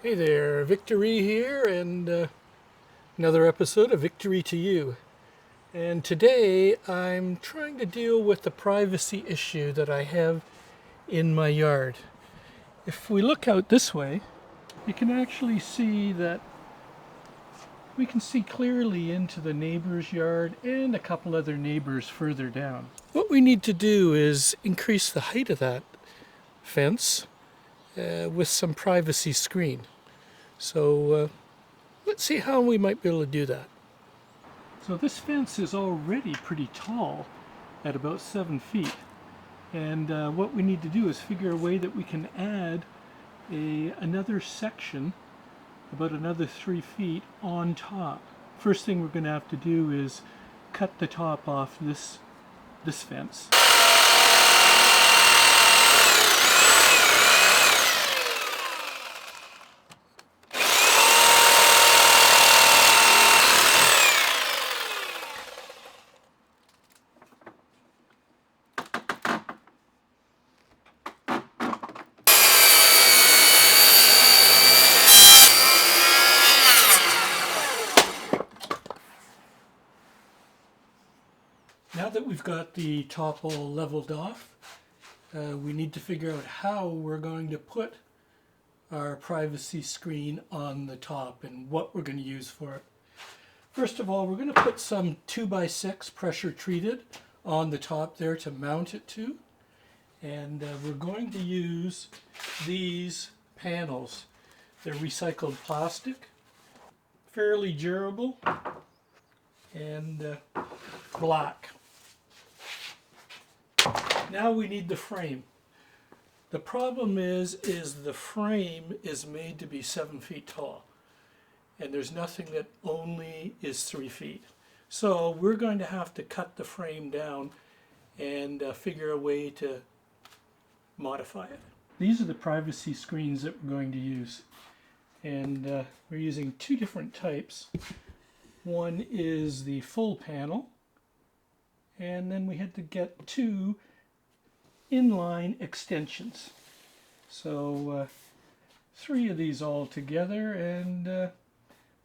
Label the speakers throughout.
Speaker 1: Hey there, Victory here, and another episode of Victory to You. And today I'm trying to deal with the privacy issue that I have in my yard. If we look out this way, you can actually see that we can see clearly into the neighbor's yard and a couple other neighbors further down. What we need to do is increase the height of that fence with some privacy screen. So let's see how we might be able to do that. So this fence is already pretty tall at about 7 feet. And what we need to do is figure a way that we can add another section, about another 3 feet on top. First thing we're going to have to do is cut the top off this fence. Now that we've got the top all leveled off, we need to figure out how we're going to put our privacy screen on the top and what we're going to use for it. First of all, we're going to put some 2x6 pressure treated on the top there to mount it to. And we're going to use these panels. They're recycled plastic, fairly durable, and black. Now we need the frame. The problem is the frame is made to be 7 feet tall, and there's nothing that only is 3 feet. So we're going to have to cut the frame down and figure a way to modify it. These are the privacy screens that we're going to use, and we're using two different types. One is the full panel, and then we had to get two inline extensions. So 3 of these all together, and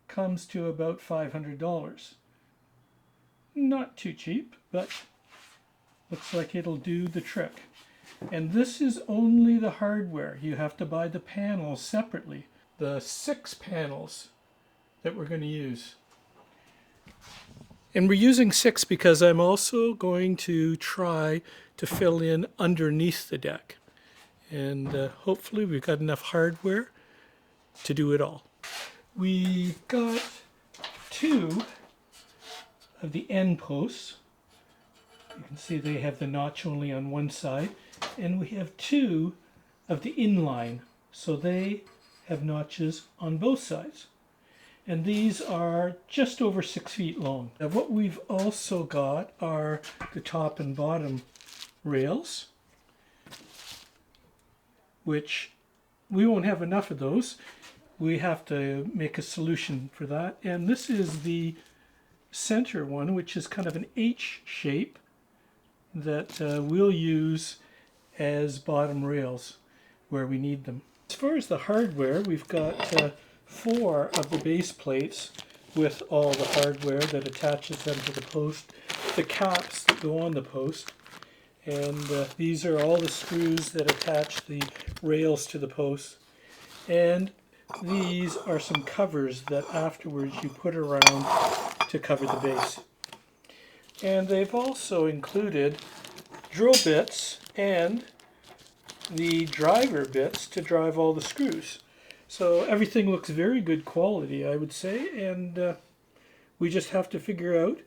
Speaker 1: comes to about $500. Not too cheap, but looks like it'll do the trick. And this is only the hardware. You have to buy the panels separately. The 6 panels that we're going to use. And we're using 6 because I'm also going to try to fill in underneath the deck. And hopefully we've got enough hardware to do it all. We got 2 of the end posts. You can see they have the notch only on one side. And we have 2 of the inline, so they have notches on both sides. And these are just over 6 feet long. Now what we've also got are the top and bottom rails, which we won't have enough of those. We have to make a solution for that. And this is the center one, which is kind of an H shape that we'll use as bottom rails where we need them. As far as the hardware, we've got 4 of the base plates with all the hardware that attaches them to the post, the caps that go on the post, and these are all the screws that attach the rails to the post. And these are some covers that afterwards you put around to cover the base. And they've also included drill bits and the driver bits to drive all the screws. So everything looks very good quality, I would say, and we just have to figure out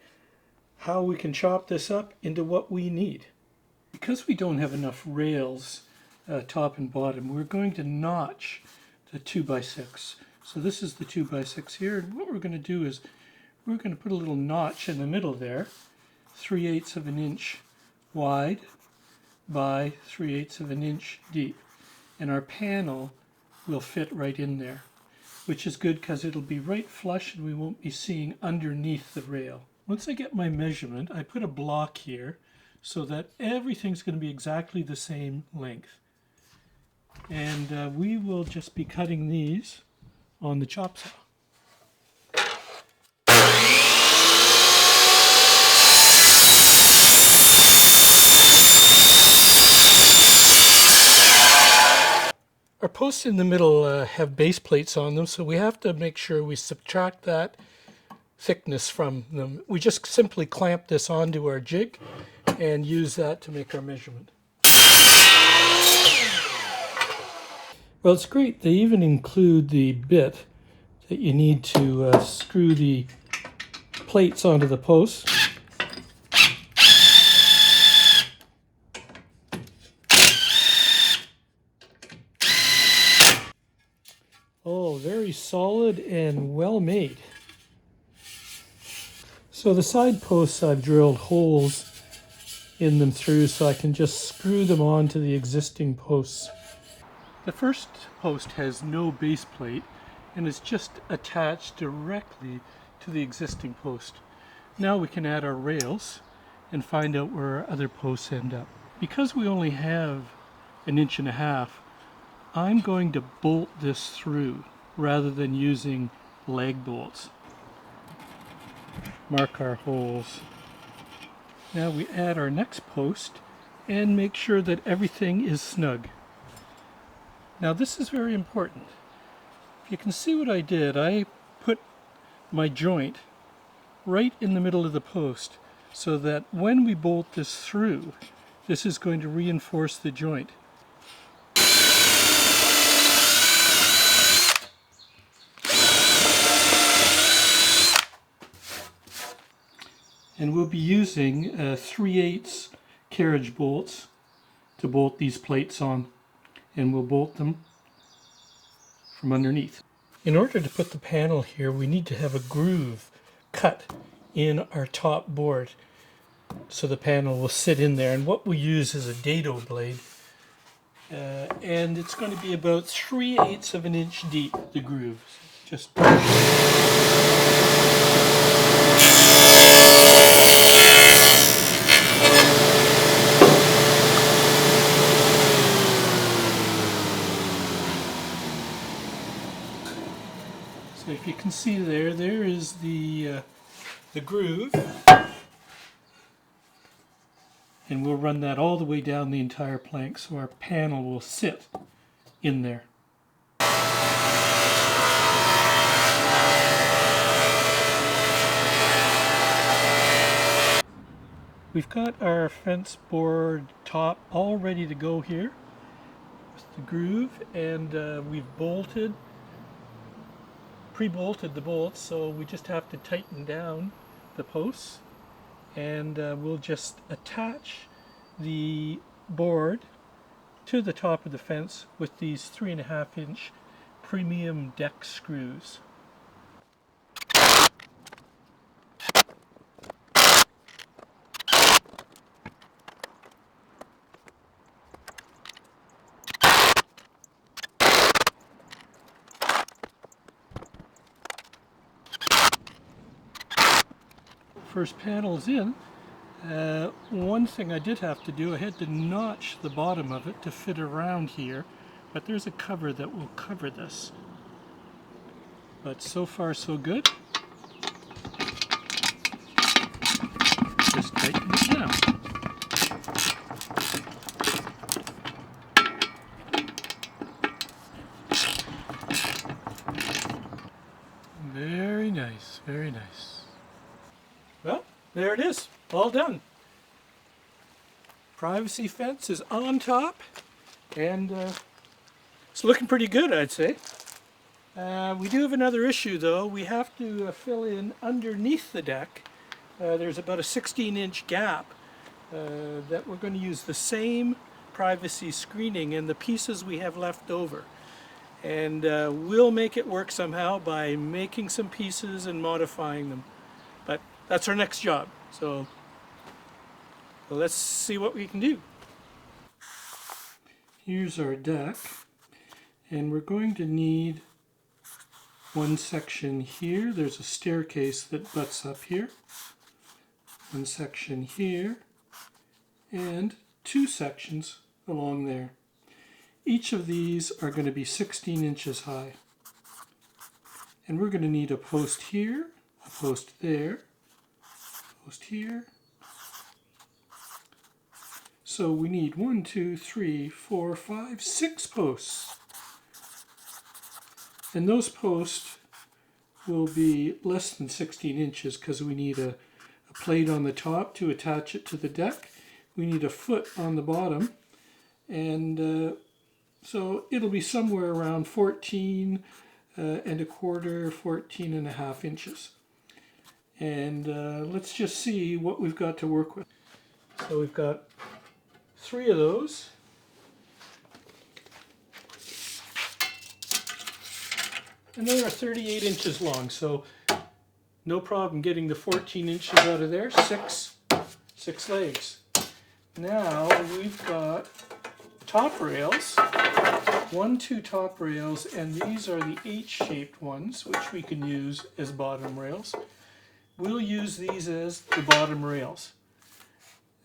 Speaker 1: how we can chop this up into what we need. Because we don't have enough rails, top and bottom, we're going to notch the 2x6. So this is the 2x6 here, and what we're going to do is we're going to put a little notch in the middle there, 3/8 of an inch wide by 3/8 of an inch deep. And our panel will fit right in there, which is good because it'll be right flush and we won't be seeing underneath the rail. Once I get my measurement, I put a block here so that everything's going to be exactly the same length. And we will just be cutting these on the chop saw. Our posts in the middle have base plates on them, so we have to make sure we subtract that thickness from them. We just simply clamp this onto our jig and use that to make our measurement. Well, it's great. They even include the bit that you need to screw the plates onto the posts. Oh, very solid and well made. So the side posts, I've drilled holes in them through so I can just screw them onto the existing posts. The first post has no base plate and is just attached directly to the existing post. Now we can add our rails and find out where our other posts end up. Because we only have 1.5 inches, I'm going to bolt this through rather than using lag bolts. Mark our holes. Now we add our next post and make sure that everything is snug. Now this is very important. If you can see what I did, I put my joint right in the middle of the post so that when we bolt this through, this is going to reinforce the joint. And we'll be using 3/8 carriage bolts to bolt these plates on, and we'll bolt them from underneath. In order to put the panel here, we need to have a groove cut in our top board so the panel will sit in there. And what we use is a dado blade, and it's going to be about 3/8 of an inch deep, the groove. Just so if you can see there is the groove, and we'll run that all the way down the entire plank so our panel will sit in there. We've got our fence board top all ready to go here with the groove, and we've pre-bolted the bolts, so we just have to tighten down the posts, and we'll just attach the board to the top of the fence with these 3.5 inch premium deck screws. First panel's in. One thing I did have to do, I had to notch the bottom of it to fit around here, but there's a cover that will cover this. But so far so good. Just tighten it down. Very nice, very nice. Well, there it is, all done. Privacy fence is on top, and it's looking pretty good, I'd say. We do have another issue though. We have to fill in underneath the deck. There's about a 16-inch gap that we're going to use the same privacy screening in the pieces we have left over. And we'll make it work somehow by making some pieces and modifying them. But that's our next job. So let's see what we can do. Here's our deck, and we're going to need one section here. There's a staircase that butts up here. One section here, and 2 sections along there. Each of these are going to be 16 inches high. And we're going to need a post here, a post there, a post here. So we need 1, 2, 3, 4, 5, 6 posts. And those posts will be less than 16 inches because we need a plate on the top to attach it to the deck. We need a foot on the bottom. And so it'll be somewhere around 14 and a quarter, 14 and a half inches. And let's just see what we've got to work with. So we've got 3 of those. And they are 38 inches long, so no problem getting the 14 inches out of there. Six legs. Now we've got top rails. 1, 2 top rails, and these are the H-shaped ones, which we can use as bottom rails. We'll use these as the bottom rails.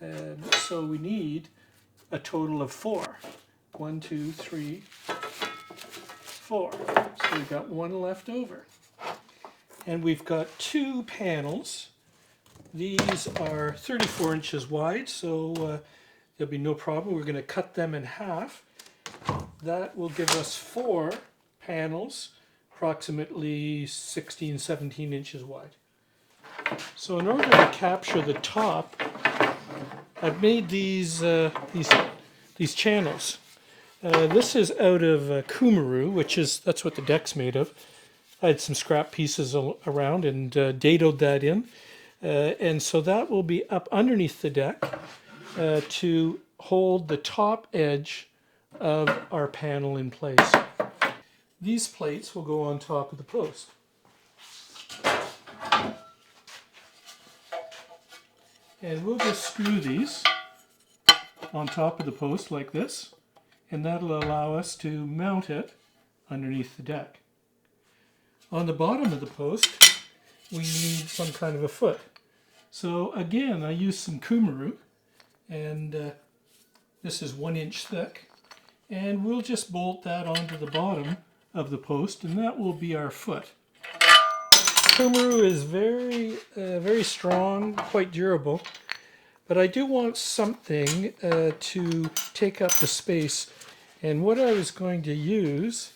Speaker 1: And so we need a total of 4. 1, 2, 3, 4. So we've got 1 left over. And we've got 2 panels. These are 34 inches wide, so there'll be no problem. We're going to cut them in half. That will give us 4 panels, approximately 16, 17 inches wide. So in order to capture the top, I've made these channels. This is out of Kumaru, that's what the deck's made of. I had some scrap pieces around and dadoed that in. And so that will be up underneath the deck to hold the top edge of our panel in place. These plates will go on top of the post. And we'll just screw these on top of the post like this, and that'll allow us to mount it underneath the deck. On the bottom of the post, we need some kind of a foot. So again, I used some Kumaru, and this is 1 inch thick, and we'll just bolt that onto the bottom of the post, and that will be our foot. Kumaru is very strong, quite durable, but I do want something to take up the space. And what I was going to use,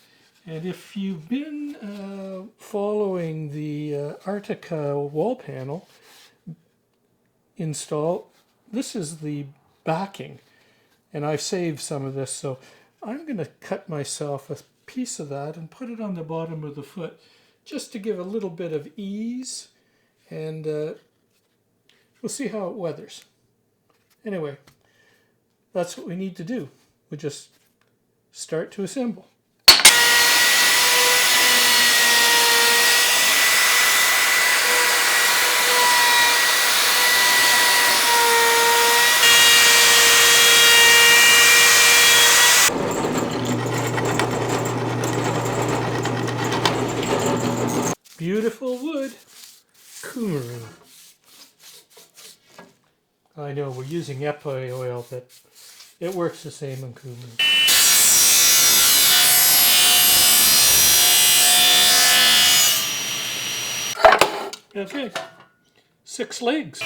Speaker 1: and if you've been following the Artica wall panel install, this is the backing, and I've saved some of this, so I'm going to cut myself a piece of that and put it on the bottom of the foot, just to give a little bit of ease, and we'll see how it weathers. Anyway, that's what we need to do. We just start to assemble. Beautiful wood, Kumaru. I know we're using Epoxy oil, but it works the same on Kumaru. Okay, 6 legs.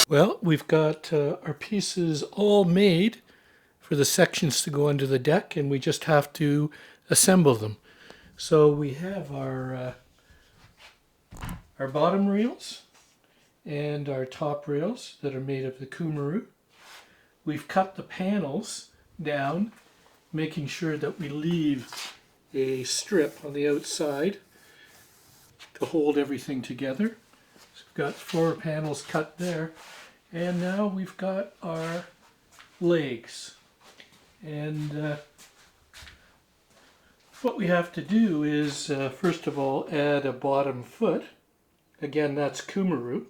Speaker 1: Well, we've got our pieces all made for the sections to go under the deck, and we just have to assemble them. So we have our bottom rails and our top rails that are made of the Kumaru. We've cut the panels down, making sure that we leave a strip on the outside to hold everything together. So we've got 4 panels cut there, and now we've got our legs. And what we have to do is, first of all, add a bottom foot. Again, that's Kumaru.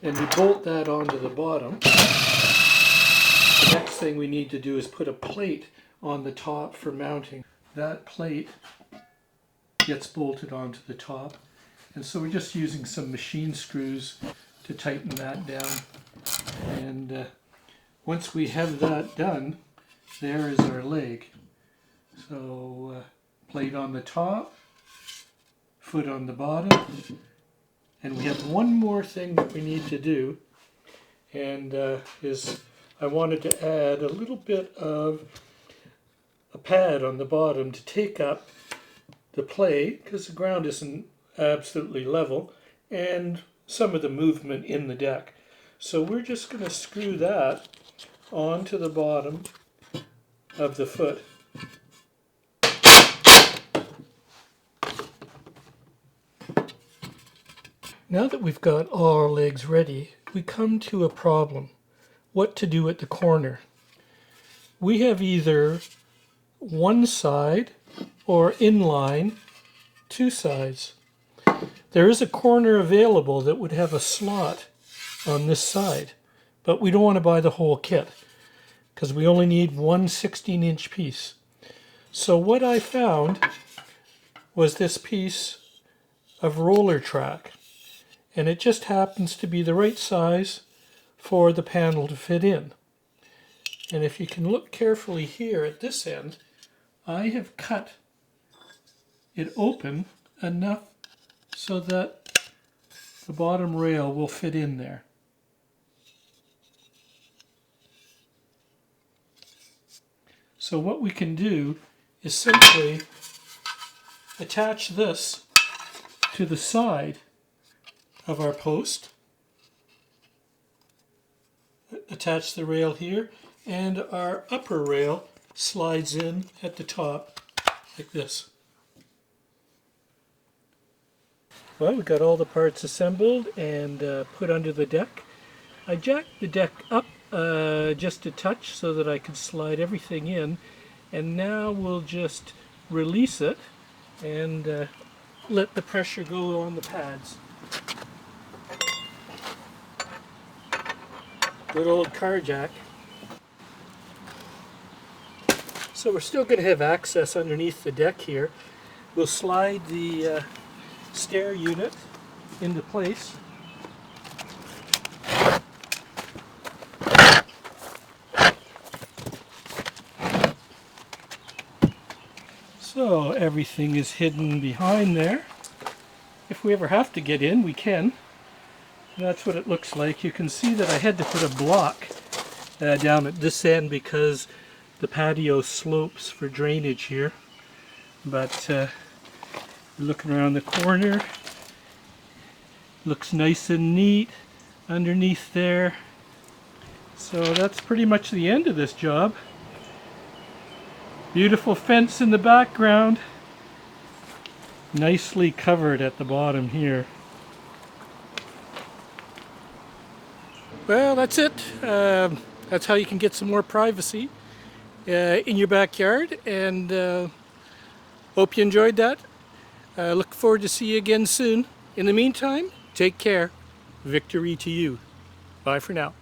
Speaker 1: And we bolt that onto the bottom. The next thing we need to do is put a plate on the top for mounting. That plate gets bolted onto the top. And so we're just using some machine screws to tighten that down. And once we have that done, there is our leg. So plate on the top, foot on the bottom, and we have one more thing that we need to do, and is I wanted to add a little bit of a pad on the bottom to take up the play, because the ground isn't absolutely level, and some of the movement in the deck. So we're just going to screw that onto the bottom of the foot. Now that we've got all our legs ready, we come to a problem. What to do at the corner. We have either one side or inline two sides. There is a corner available that would have a slot on this side, but we don't want to buy the whole kit because we only need one 16-inch piece. So what I found was this piece of roller track, and it just happens to be the right size for the panel to fit in. And if you can look carefully here at this end, I have cut it open enough so that the bottom rail will fit in there. So what we can do is simply attach this to the side of our post, attach the rail here, and our upper rail slides in at the top like this. Well, we got all the parts assembled and put under the deck. I jacked the deck up just a touch so that I could slide everything in, and now we'll just release it and let the pressure go on the pads. Good old car jack. So we're still going to have access underneath the deck here. We'll slide the stair unit into place. So everything is hidden behind there. If we ever have to get in, we can. That's what it looks like. You can see that I had to put a block down at this end because the patio slopes for drainage here. But looking around the corner, looks nice and neat underneath there. So that's pretty much the end of this job. Beautiful fence in the background, nicely covered at the bottom here. Well, that's it. That's how you can get some more privacy in your backyard, and hope you enjoyed that. Look forward to see you again soon. In the meantime, take care. Victory to you. Bye for now.